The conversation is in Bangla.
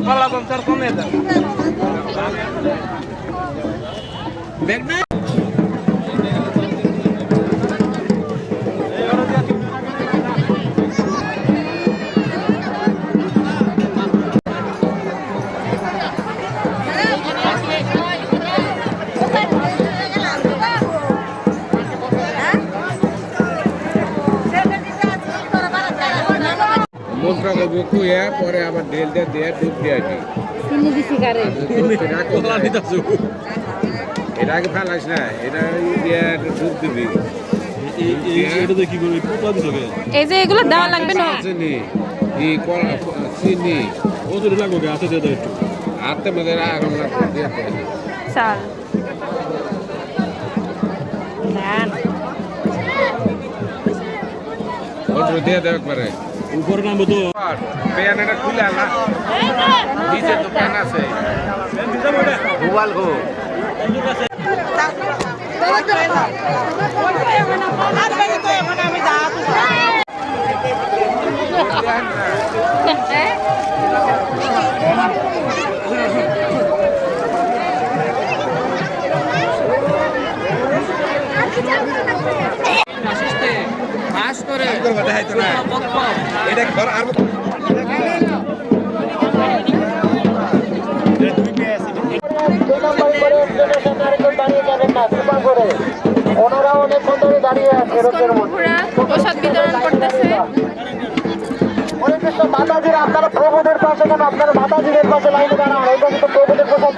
পালা পঞ্চার কমে দেন ব্যাগ না মোটরাকে বুকুয়ে পরে আবার ঢেল দিয়ে ডুব দিয়ে আসি চিনি দিছি কারে এটা আগে ফেলাস না এটা দিয়ে ডুব দিবি এই যে এগুলো দেওয়া লাগবে না চিনি চিনি ওদের লাগবে আছে দিয়ে দাও একটু হাতে মধ্যে এখন লাগবে দিয়ে চাল ধান ওটা দিয়ে দেখ পারে উপরে নামবো তো প্যান এটা খুলে আলা নিচে তো প্যান আছে মোবাইল গো এটা ঘর আর ওনারা অনেকক্ষণ ধরে দাঁড়িয়ে আছে প্রসাদ বিতরণ করতেছে মাতাজিরা আপনারা প্রভুদের পাশে কেন আপনারা মাতাজিদের পাশে লাইনে দাঁড়ান এটা কিন্তু প্রভুদের প্রসাদ